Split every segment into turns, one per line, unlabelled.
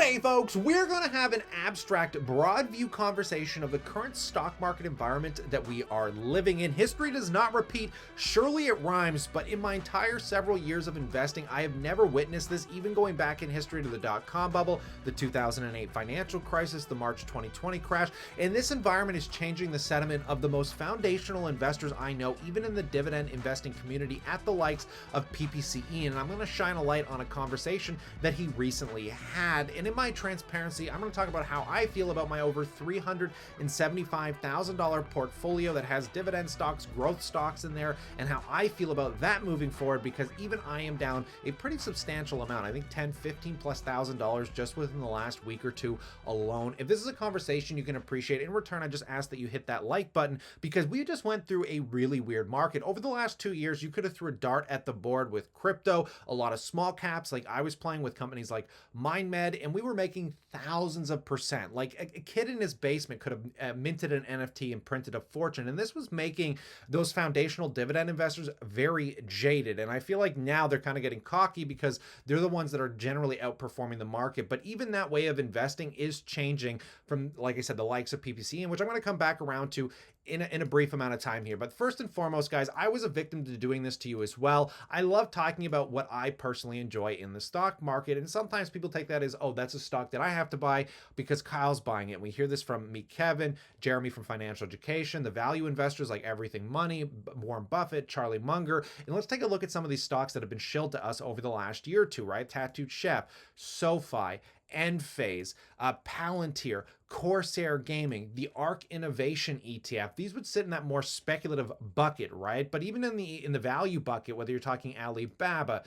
Today, folks, we're going to have an abstract, broad view conversation of the current stock market environment that we are living in. History does not repeat. Surely it rhymes, but in my entire several years of investing, I have never witnessed this, even going back in history to the dot-com bubble, the 2008 financial crisis, the March 2020 crash. And this environment is changing the sentiment of the most foundational investors I know, even in the dividend investing community, at the likes of PPCE. And I'm going to shine a light on a conversation that he recently had. And in my transparency, I'm going to talk about how I feel about my over $375,000 portfolio that has dividend stocks, growth stocks in there, and how I feel about that moving forward, because even I am down a pretty substantial amount. I think $10,000-15,000+ just within the last week or two alone. If this is a conversation you can appreciate, in return, I just ask that you hit that like button, because we just went through a really weird market. Over the last 2 years, you could have threw a dart at the board with crypto, a lot of small caps, like I was playing with companies like MindMed, and we were making thousands of percent. Like a kid in his basement could have minted an NFT and printed a fortune. And this was making those foundational dividend investors very jaded. And I feel like now they're kind of getting cocky because they're the ones that are generally outperforming the market. But even that way of investing is changing from, like I said, the likes of PPC, in which I'm going to come back around to in a brief amount of time here. But first and foremost, guys, I was a victim to doing this to you as well. I love talking about what I personally enjoy in the stock market. And sometimes people take that as, oh, that's a stock that I have to buy because Kyle's buying it. And we hear this from me, Kevin, Jeremy from Financial Education, the value investors like Everything Money, Warren Buffett, Charlie Munger. And let's take a look at some of these stocks that have been shilled to us over the last year or two, right? Tattooed Chef, SoFi, Enphase, Palantir, Corsair Gaming, the ARK Innovation ETF. These would sit in that more speculative bucket, right? But even in the value bucket, whether you're talking Alibaba,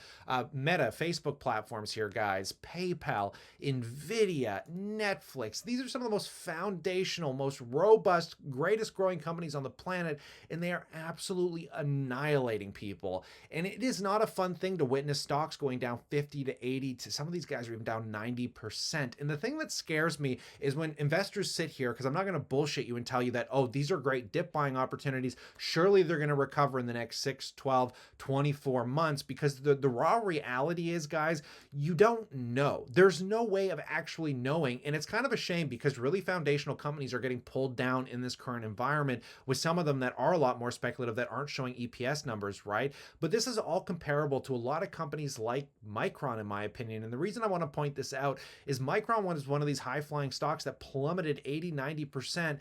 Meta, Facebook platforms here, guys, PayPal, Nvidia, Netflix, these are some of the most foundational, most robust, greatest growing companies on the planet, and they are absolutely annihilating people. And it is not a fun thing to witness stocks going down 50 to 80 to some of these guys are even down 90%. And the thing that scares me is when investors sit here, because I'm not going to bullshit you and tell you that, oh, these are great dip buying opportunities. Surely they're going to recover in the next 6, 12, 24 months, because the raw reality is, guys, you don't know. There's no way of actually knowing. And it's kind of a shame because really foundational companies are getting pulled down in this current environment, with some of them that are a lot more speculative that aren't showing EPS numbers, right? But this is all comparable to a lot of companies like Micron, in my opinion. And the reason I want to point this out is Micron was one of these high-flying stocks that plummeted 80-90%,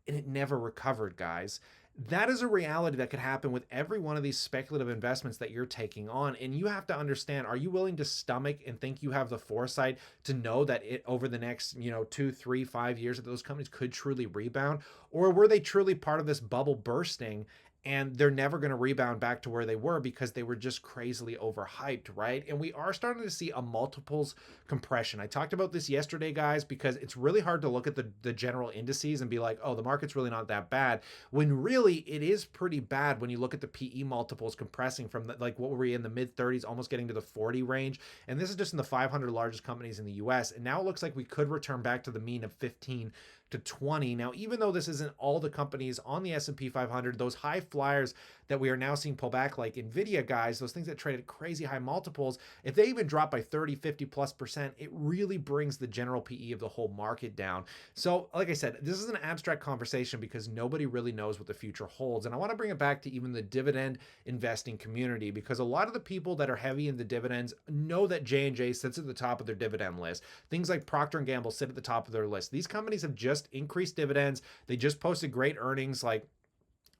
and it never recovered, guys. That is a reality that could happen with every one of these speculative investments that you're taking on. And you have to understand, are you willing to stomach and think you have the foresight to know that it over the next, 2, 3, 5 years that those companies could truly rebound? Or were they truly part of this bubble bursting and they're never going to rebound back to where they were because they were just crazily overhyped, right? And we are starting to see a multiples compression. I talked about this yesterday, guys, because it's really hard to look at the general indices and be like, oh, the market's really not that bad, when really it is pretty bad when you look at the PE multiples compressing from what were we in the mid 30s, almost getting to the 40 range. And this is just in the 500 largest companies in the US. And now it looks like we could return back to the mean of 15 to 20. Now, even though this isn't all the companies on the S&P 500, those high flyers that we are now seeing pull back, like Nvidia, guys, those things that trade at crazy high multiples, if they even drop by 30, 50+%, it really brings the general PE of the whole market down. So, like I said, this is an abstract conversation because nobody really knows what the future holds. And I want to bring it back to even the dividend investing community, because a lot of the people that are heavy in the dividends know that J&J sits at the top of their dividend list. Things like Procter & Gamble sit at the top of their list. These companies have just increased dividends. They just posted great earnings. Like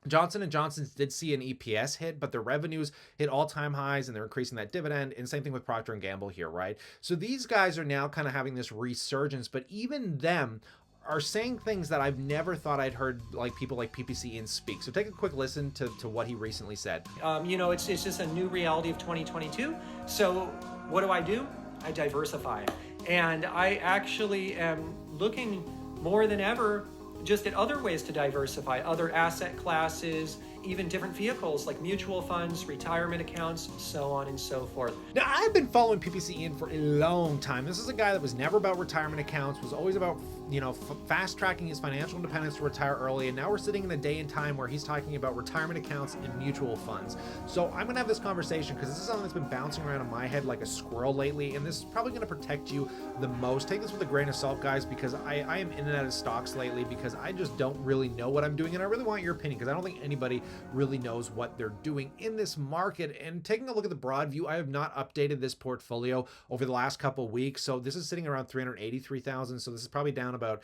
Johnson & Johnson's did see an EPS hit, but their revenues hit all-time highs and they're increasing that dividend. And same thing with Procter & Gamble here, right? So these guys are now kind of having this resurgence, but even them are saying things that I've never thought I'd heard, like people like PPC and speak. So take a quick listen to what he recently said.
It's just a new reality of 2022. So what do? I diversify. And I actually am looking more than ever just at other ways to diversify, other asset classes, even different vehicles like mutual funds, retirement accounts, so on and so forth.
Now, I've been following PPC Ian for a long time. This is a guy that was never about retirement accounts, was always about, fast tracking his financial independence to retire early. And now we're sitting in a day and time where he's talking about retirement accounts and mutual funds. So I'm going to have this conversation because this is something that's been bouncing around in my head like a squirrel lately. And this is probably going to protect you the most. Take this with a grain of salt, guys, because I am in and out of stocks lately because I just don't really know what I'm doing. And I really want your opinion because I don't think anybody really knows what they're doing in this market. And taking a look at the broad view, I have not updated this portfolio over the last couple of weeks. So this is sitting around 383,000. So this is probably down about,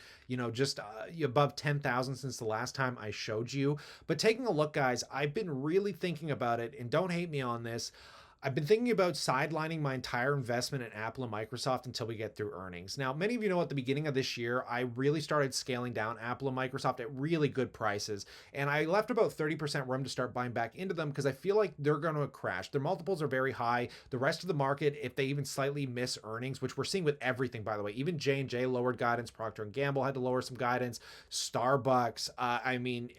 just above 10,000 since the last time I showed you. But taking a look, guys, I've been really thinking about it, and don't hate me on this. I've been thinking about sidelining my entire investment in Apple and Microsoft until we get through earnings. Now, many of you know at the beginning of this year, I really started scaling down Apple and Microsoft at really good prices. And I left about 30% room to start buying back into them because I feel like they're going to crash. Their multiples are very high. The rest of the market, if they even slightly miss earnings, which we're seeing with everything, by the way, even J&J lowered guidance, Procter & Gamble had to lower some guidance, Starbucks,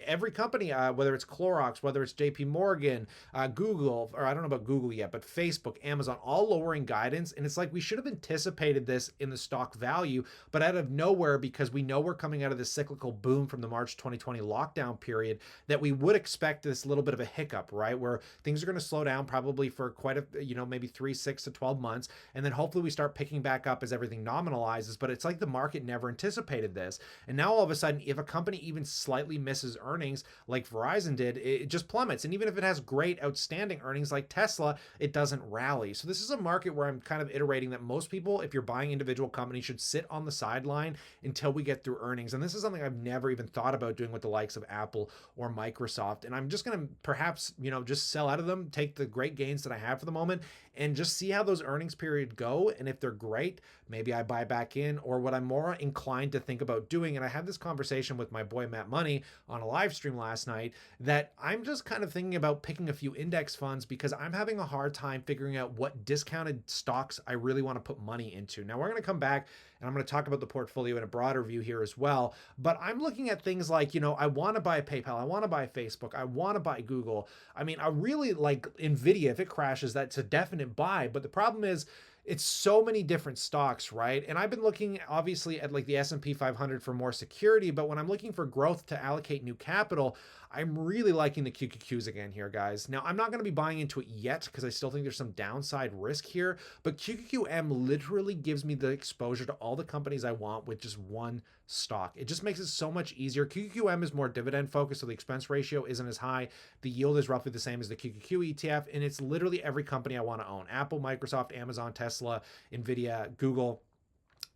every company, whether it's Clorox, whether it's JP Morgan, Google, or I don't know about Google yet, but Facebook, Amazon, all lowering guidance. And it's like we should have anticipated this in the stock value, but out of nowhere, because we know we're coming out of this cyclical boom from the March 2020 lockdown period, that we would expect this little bit of a hiccup, right? Where things are going to slow down probably for quite a, maybe 3, 6 to 12 months. And then hopefully we start picking back up as everything nominalizes. But it's like the market never anticipated this. And now all of a sudden, if a company even slightly misses earnings like Verizon did, it just plummets. And even if it has great outstanding earnings like Tesla, it doesn't rally. So this is a market where I'm kind of iterating that most people, if you're buying individual companies, should sit on the sideline until we get through earnings. And this is something I've never even thought about doing with the likes of Apple or Microsoft. And I'm just going to perhaps, just sell out of them, take the great gains that I have for the moment, and just see how those earnings period go. And if they're great, maybe I buy back in, or what I'm more inclined to think about doing. And I had this conversation with my boy Matt Money on a live stream last night, that I'm just kind of thinking about picking a few index funds because I'm having a hard time figuring out what discounted stocks I really want to put money into. Now we're going to come back and I'm going to talk about the portfolio in a broader view here as well. But I'm looking at things like, I want to buy PayPal. I want to buy Facebook. I want to buy Google. I really like Nvidia. If it crashes, that's a definite buy. But the problem is, it's so many different stocks, right? And I've been looking obviously at like the S&P 500 for more security, but when I'm looking for growth to allocate new capital, I'm really liking the QQQs again here, guys. Now, I'm not going to be buying into it yet because I still think there's some downside risk here, but QQQM literally gives me the exposure to all the companies I want with just one stock. It just makes it so much easier. QQQM is more dividend focused, so the expense ratio isn't as high. The yield is roughly the same as the QQQ ETF, and it's literally every company I want to own. Apple, Microsoft, Amazon, Tesla, Nvidia, Google,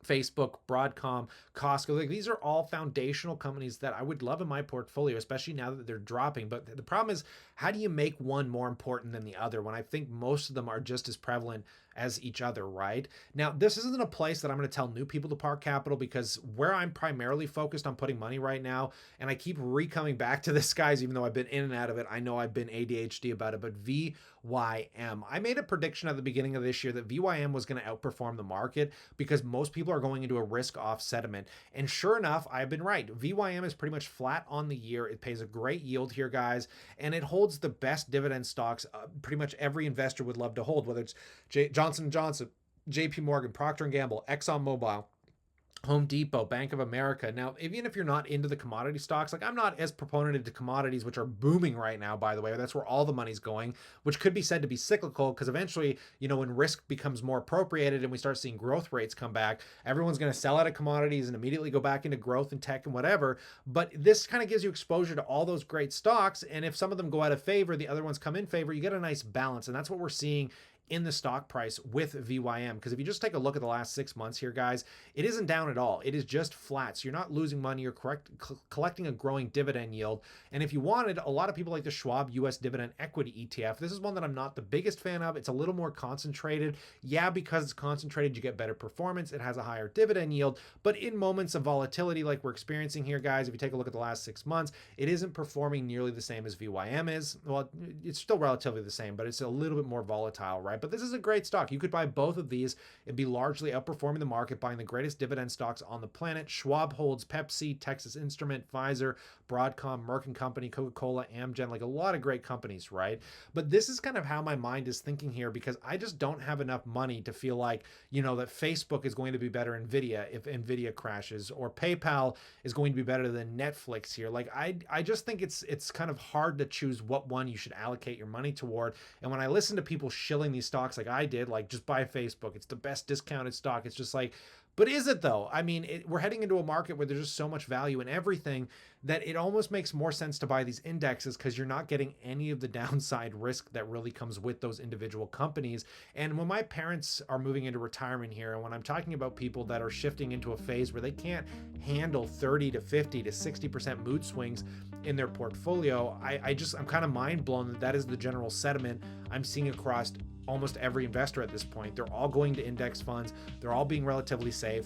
Facebook, Broadcom, Costco. Like, these are all foundational companies that I would love in my portfolio, especially now that they're dropping. But the problem is, how do you make one more important than the other when I think most of them are just as prevalent as each other, right? Now, this isn't a place that I'm going to tell new people to park capital, because where I'm primarily focused on putting money right now, and I keep coming back to this, guys, even though I've been in and out of it, I know I've been ADHD about it, but VYM. I made a prediction at the beginning of this year that VYM was going to outperform the market because most people are going into a risk-off sentiment. And sure enough, I've been right. VYM is pretty much flat on the year. It pays a great yield here, guys, and it holds the best dividend stocks pretty much every investor would love to hold, whether it's Johnson & Johnson, JP Morgan, Procter & Gamble, ExxonMobil, Home Depot, Bank of America. Now, even if you're not into the commodity stocks, like I'm not as proponent into commodities, which are booming right now, by the way, that's where all the money's going, which could be said to be cyclical, because eventually, when risk becomes more appropriated and we start seeing growth rates come back, everyone's going to sell out of commodities and immediately go back into growth and tech and whatever. But this kind of gives you exposure to all those great stocks. And if some of them go out of favor, the other ones come in favor, you get a nice balance. And that's what we're seeing in the stock price with VYM. Because if you just take a look at the last 6 months here, guys, it isn't down at all. It is just flat. So you're not losing money. You're collecting a growing dividend yield. And if you wanted, a lot of people like the Schwab US Dividend Equity ETF. This is one that I'm not the biggest fan of. It's a little more concentrated. Yeah, because it's concentrated, you get better performance. It has a higher dividend yield. But in moments of volatility like we're experiencing here, guys, if you take a look at the last 6 months, it isn't performing nearly the same as VYM is. Well, it's still relatively the same, but it's a little bit more volatile, right? But this is a great stock. You could buy both of these and be largely outperforming the market, buying the greatest dividend stocks on the planet. Schwab holds Pepsi, Texas Instrument, Pfizer, Broadcom, Merck and Company, Coca-Cola, Amgen, like a lot of great companies, right? But this is kind of how my mind is thinking here, because I just don't have enough money to feel like, that Facebook is going to be better than Nvidia if Nvidia crashes, or PayPal is going to be better than Netflix here. Like I just think it's kind of hard to choose what one you should allocate your money toward. And when I listen to people shilling these stocks like I did, like just buy Facebook, it's the best discounted stock, it's just like, but is it though? I mean, we're heading into a market where there's just so much value in everything that it almost makes more sense to buy these indexes, because you're not getting any of the downside risk that really comes with those individual companies. And when my parents are moving into retirement here, and when I'm talking about people that are shifting into a phase where they can't handle 30 to 50 to 60% mood swings in their portfolio, I'm kind of mind blown that is the general sentiment I'm seeing across almost every investor at this point. They're all going to index funds. They're all being relatively safe.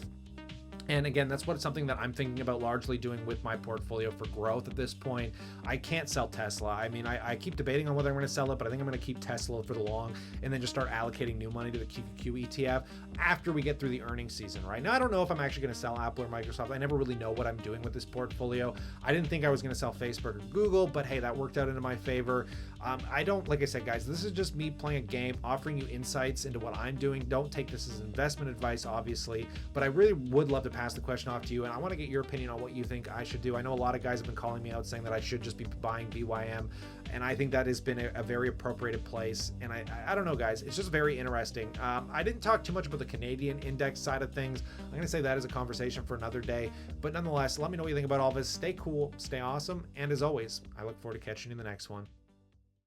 And again, that's something that I'm thinking about largely doing with my portfolio for growth at this point. I can't sell Tesla. I mean, I keep debating on whether I'm going to sell it, but I think I'm going to keep Tesla for the long, and then just start allocating new money to the QQQ ETF after we get through the earnings season. Right now, I don't know if I'm actually going to sell Apple or Microsoft. I never really know what I'm doing with this portfolio. I didn't think I was going to sell Facebook or Google, but hey, that worked out into my favor. Like I said, guys, this is just me playing a game, offering you insights into what I'm doing. Don't take this as investment advice, obviously, but I really would love to pass the question off to you, and I want to get your opinion on what you think I should do. I know a lot of guys have been calling me out saying that I should just be buying BYM, and I think that has been a very appropriate place. And I don't know, guys, it's just very interesting. I didn't talk too much about the Canadian index side of things. I'm going to say that as a conversation for another day, but nonetheless, let me know what you think about all this. Stay cool, stay awesome, and as always, I look forward to catching you in the next one.